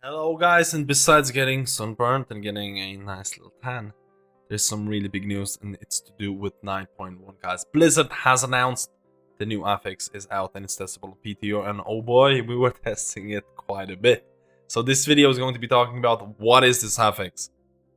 Hello guys, and besides getting sunburnt and getting a nice little tan, there's some really big news, and it's to do with 9.1 guys. Blizzard has announced the new affix is out and it's testable on PTO, and oh boy, we were testing it quite a bit. So this video is going to be talking about what is this affix,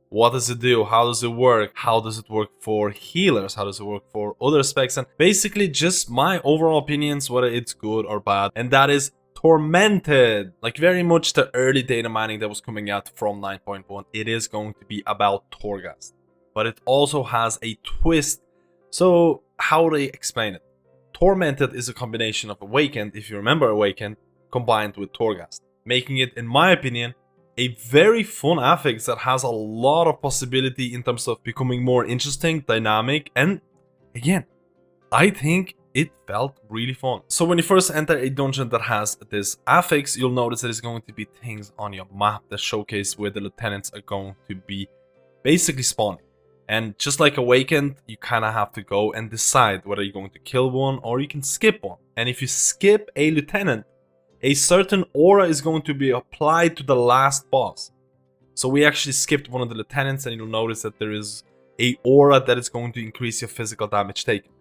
what does it do, how does it work, how does it work for healers, how does it work for other specs, and basically just my overall opinions, whether it's good or bad, and that is Tormented. Like very much the early data mining that was coming out from 9.1, it is going to be about Torghast, but it also has a twist. So how do they explain it? Tormented is a combination of Awakened, if you remember Awakened, combined with Torghast, making it, in my opinion, a very fun affix that has a lot of possibility in terms of becoming more interesting, dynamic, and again, I think it felt really fun. So when you first enter a dungeon that has this affix, you'll notice there's going to be things on your map that showcase where the lieutenants are going to be basically spawning. And just like Awakened, you kind of have to go and decide whether you're going to kill one or you can skip one. And if you skip a lieutenant, a certain aura is going to be applied to the last boss. So we actually skipped one of the lieutenants, and you'll notice that there is a aura that is going to increase your physical damage taken.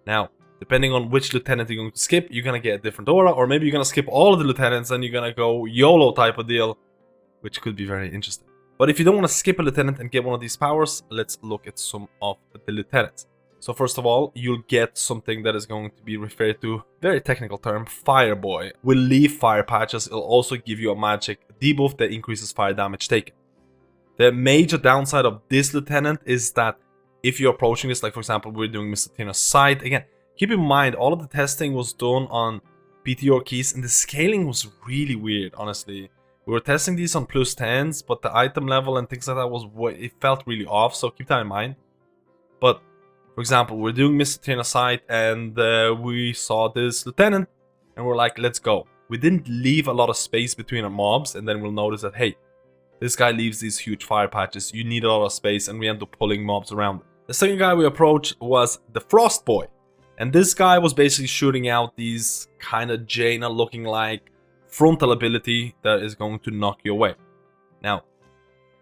Now, depending on which lieutenant you're going to skip, you're going to get a different aura, or maybe you're going to skip all of the lieutenants and you're going to go YOLO type of deal, which could be very interesting. But if you don't want to skip a lieutenant and get one of these powers, let's look at some of the lieutenants. So first of all, you'll get something that is going to be referred to, very technical term, Fireboy. Will leave fire patches. It'll also give you a magic debuff that increases fire damage taken. The major downside of this lieutenant is that if you're approaching this, like for example, we're doing Mr. Tina's side, again, keep in mind, all of the testing was done on PTO keys, and the scaling was really weird, honestly. We were testing these on plus 10s, but the item level and things like that it felt really off, so keep that in mind. But, for example, we're doing Mr. Tina's side, and we saw this lieutenant, and we're like, let's go. We didn't leave a lot of space between our mobs, and then we'll notice that, hey, this guy leaves these huge fire patches, you need a lot of space, and we end up pulling mobs around it. The second guy we approached was the Frost Boy. And this guy was basically shooting out these kind of Jaina looking like frontal ability that is going to knock you away. Now,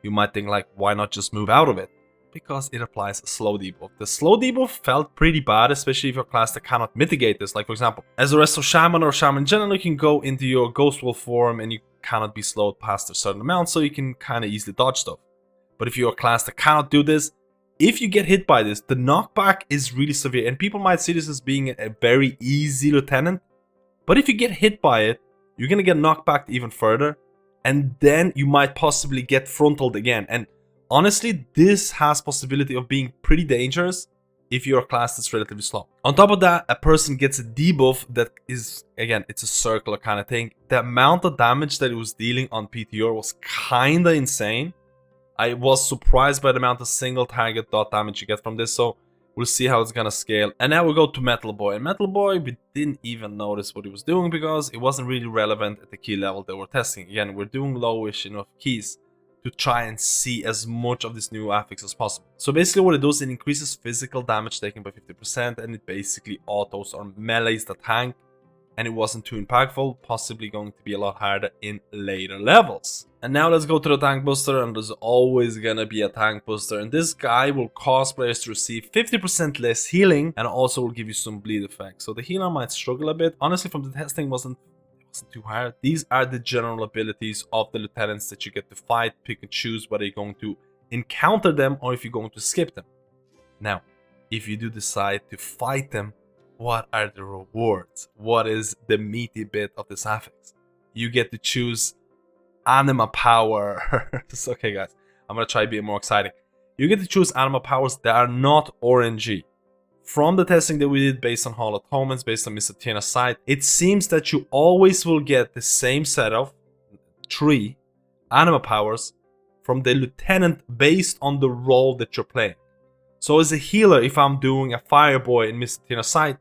you might think like, why not just move out of it? Because it applies a slow debuff. The slow debuff felt pretty bad, especially if your class that cannot mitigate this. Like for example, as a Resto Shaman or Shaman general, you can go into your Ghost Wolf form and you cannot be slowed past a certain amount, so you can kind of easily dodge stuff. But if you're a class that cannot do this, if you get hit by this, the knockback is really severe, and people might see this as being a very easy lieutenant, but if you get hit by it, you're gonna get knocked back even further, and then you might possibly get frontaled again. And honestly, this has possibility of being pretty dangerous if you're a class that's relatively slow. On top of that, a person gets a debuff that is, again, it's a circular kind of thing. The amount of damage that it was dealing on PTR was kinda insane. I was surprised by the amount of single target dot damage you get from this, so we'll see how it's gonna scale. And now we go to Metal Boy. And Metal Boy, we didn't even notice what he was doing because it wasn't really relevant at the key level that we're testing. Again, we're doing lowish enough keys to try and see as much of this new affix as possible. So basically what it does, it increases physical damage taken by 50%, and it basically autos or melees the tank. And it wasn't too impactful, possibly going to be a lot harder in later levels. And now let's go to the tank booster, and there's always gonna be a tank booster, and this guy will cause players to receive 50% less healing, and also will give you some bleed effect. So the healer might struggle a bit. Honestly, from the testing, it wasn't too hard. These are the general abilities of the lieutenants that you get to fight, pick and choose whether you're going to encounter them or if you're going to skip them. Now, if you do decide to fight them, what are the rewards? What is the meaty bit of this affix? You get to choose Anima power. Okay guys, I'm gonna try being more exciting. You get to choose Anima powers that are not RNG. From the testing that we did based on Hall Atonements, based on Mr. Tina's side, it seems that you always will get the same set of 3 Anima powers from the lieutenant based on the role that you're playing. So as a healer, if I'm doing a Fireboy in Mr. Tina's side,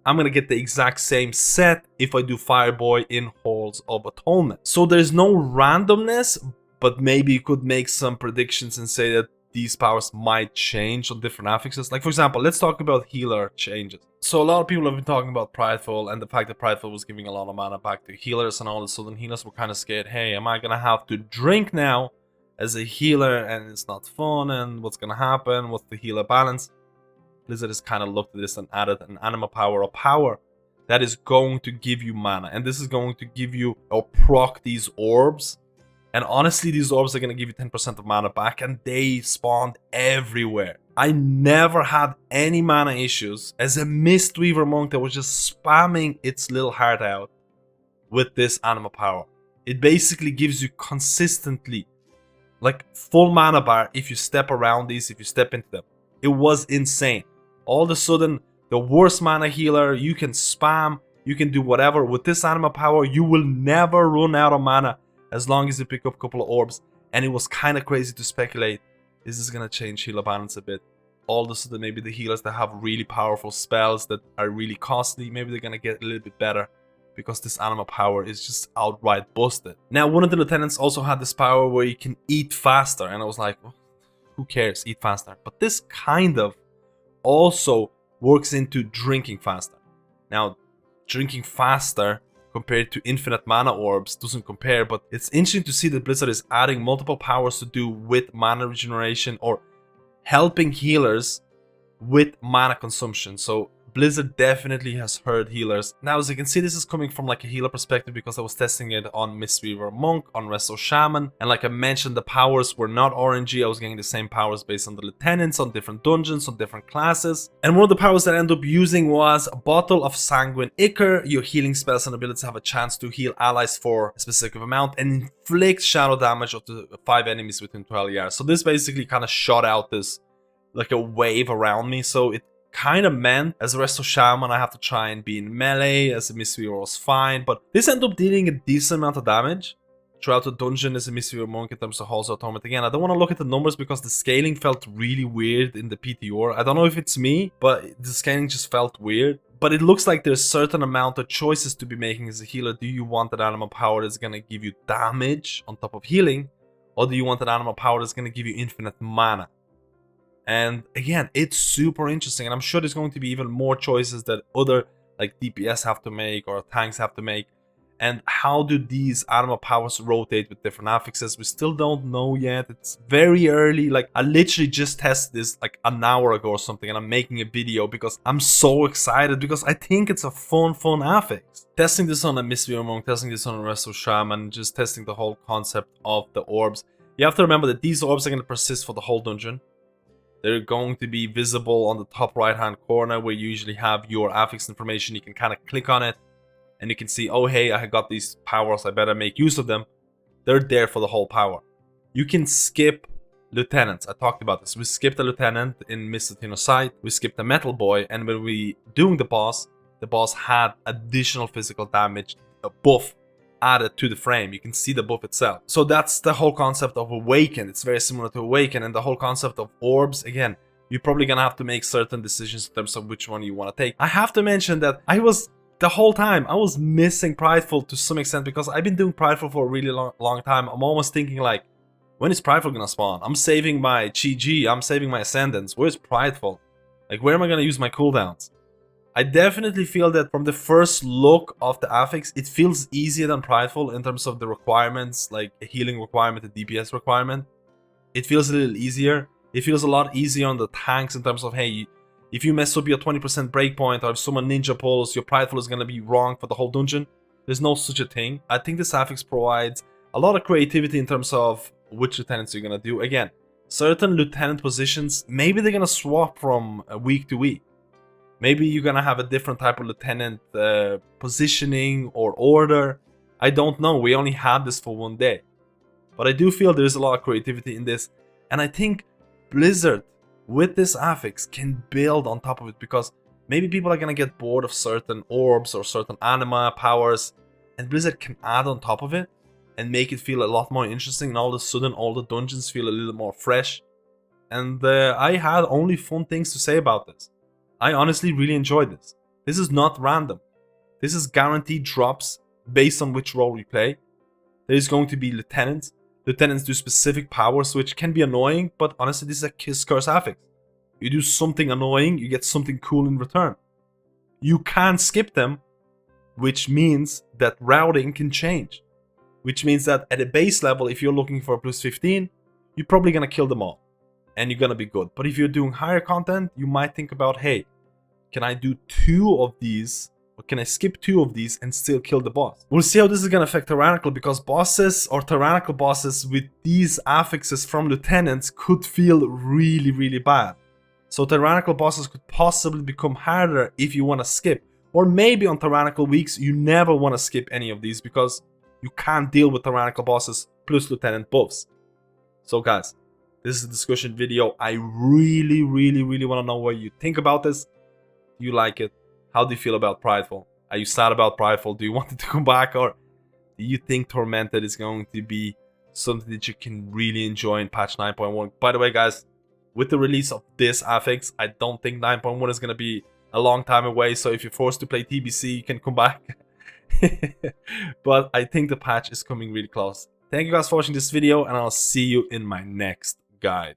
I'm gonna get the exact same set if I do Fireboy in Halls of Atonement. So there's no randomness, but maybe you could make some predictions and say that these powers might change on different affixes. Like, for example, let's talk about healer changes. So a lot of people have been talking about prideful and the fact that prideful was giving a lot of mana back to healers, and all of a sudden healers were kind of scared. Hey, am I gonna have to drink now as a healer, and it's not fun, and what's gonna happen? What's the healer balance? Blizzard has kind of looked at this and added an Anima power, a power that is going to give you mana, and this is going to give you or proc these orbs. And honestly, these orbs are going to give you 10% of mana back, and they spawned everywhere. I never had any mana issues as a Mistweaver monk that was just spamming its little heart out with this Anima power. It basically gives you consistently like full mana bar if you step around these, if you step into them. It was insane. All of a sudden, the worst mana healer, you can spam, you can do whatever. With this Anima power, you will never run out of mana as long as you pick up a couple of orbs. And it was kind of crazy to speculate, is this going to change healer balance a bit? All of a sudden, maybe the healers that have really powerful spells that are really costly, maybe they're going to get a little bit better because this Anima power is just outright busted. Now, one of the lieutenants also had this power where you can eat faster. And I was like, well, who cares, eat faster? But this kind of also works into drinking faster. Now, drinking faster compared to infinite mana orbs doesn't compare, but it's interesting to see that Blizzard is adding multiple powers to do with mana regeneration or helping healers with mana consumption. So Blizzard definitely has heard healers. Now, as you can see, this is coming from like a healer perspective because I was testing it on Mistweaver Monk, on Resto Shaman, and like I mentioned, the powers were not RNG. I was getting the same powers based on the lieutenants, on different dungeons, on different classes. And one of the powers that I ended up using was Bottle of Sanguine Ichor. Your healing spells and abilities have a chance to heal allies for a specific amount and inflict shadow damage up to 5 enemies within 12 yards. So this basically kind of shot out this like a wave around me. So it kind of meant as a Resto Shaman I have to try and be in melee. As a Mistweaver was fine, but this ended up dealing a decent amount of damage throughout the dungeon as a Mistweaver Monk in terms of also Tormented. Again, I don't want to look at the numbers because the scaling felt really weird in the PTR. I don't know if it's me, but the scaling just felt weird. But it looks like there's a certain amount of choices to be making as a healer. Do you want that Anima power that's going to give you damage on top of healing? Or do you want that Anima power that's going to give you infinite mana? And again, it's super interesting, and I'm sure there's going to be even more choices that other like DPS have to make or tanks have to make. And how do these Anima powers rotate with different affixes? We still don't know yet. It's very early. Like, I literally just tested this like an hour ago or something, and I'm making a video because I'm so excited because I think it's a fun affix. Testing this on a Mistweaver Monk, testing this on a Resto Shaman, just testing the whole concept of the orbs. You have to remember that these orbs are going to persist for the whole dungeon. They're going to be visible on the top right hand corner where you usually have your affix information. You can kind of click on it and you can see, oh hey, I got these powers, I better make use of them. They're there for the whole power. You can skip lieutenants. I talked about this. We skipped a lieutenant in Mr. Sight. We skipped a metal boy, and when we doing the boss had additional physical damage, a buff added to the frame. You can see the buff itself. So that's the whole concept of Awaken. It's very similar to Awaken, and the whole concept of orbs. Again, you're probably gonna have to make certain decisions in terms of which one you want to take. I have to mention that the whole time I was missing Prideful to some extent because I've been doing Prideful for a really long time. I'm almost thinking like, when is Prideful gonna spawn? I'm saving my Chi, I'm saving my Ascendants. Where's Prideful? Like, where am I gonna use my cooldowns? I definitely feel that from the first look of the affix, it feels easier than Prideful in terms of the requirements, like a healing requirement, a DPS requirement. It feels a little easier. It feels a lot easier on the tanks in terms of, hey, if you mess up your 20% breakpoint or if someone ninja pulls, your Prideful is going to be wrong for the whole dungeon. There's no such a thing. I think this affix provides a lot of creativity in terms of which lieutenants you're going to do. Again, certain lieutenant positions, maybe they're going to swap from week to week. Maybe you're gonna have a different type of lieutenant positioning or order. I don't know. We only had this for one day. But I do feel there's a lot of creativity in this. And I think Blizzard, with this affix, can build on top of it. Because maybe people are gonna get bored of certain orbs or certain anima powers. And Blizzard can add on top of it and make it feel a lot more interesting. And all of a sudden, all the dungeons feel a little more fresh. And I had only fun things to say about this. I honestly really enjoyed this. This is not random. This is guaranteed drops based on which role we play. There is going to be lieutenants. lieutenants do specific powers, which can be annoying, but honestly, this is a kiss curse affix. You do something annoying, you get something cool in return. You can skip them, which means that routing can change. Which means that at a base level, if you're looking for a plus 15, you're probably gonna kill them all. And you're gonna be good. But if you're doing higher content, you might think about, hey, can I do 2 of these? Or can I skip 2 of these and still kill the boss? We'll see how this is gonna affect Tyrannical, because bosses or Tyrannical bosses with these affixes from lieutenants could feel really, really bad. So Tyrannical bosses could possibly become harder if you wanna skip. Or maybe on Tyrannical weeks, you never wanna skip any of these because you can't deal with Tyrannical bosses plus lieutenant buffs. So guys, this is a discussion video. I really, really, really want to know what you think about this. Do you like it? How do you feel about Prideful? Are you sad about Prideful? Do you want it to come back? Or do you think Tormented is going to be something that you can really enjoy in patch 9.1? By the way, guys, with the release of this affix, I don't think 9.1 is going to be a long time away. So if you're forced to play TBC, you can come back. But I think the patch is coming really close. Thank you guys for watching this video, and I'll see you in my next guide.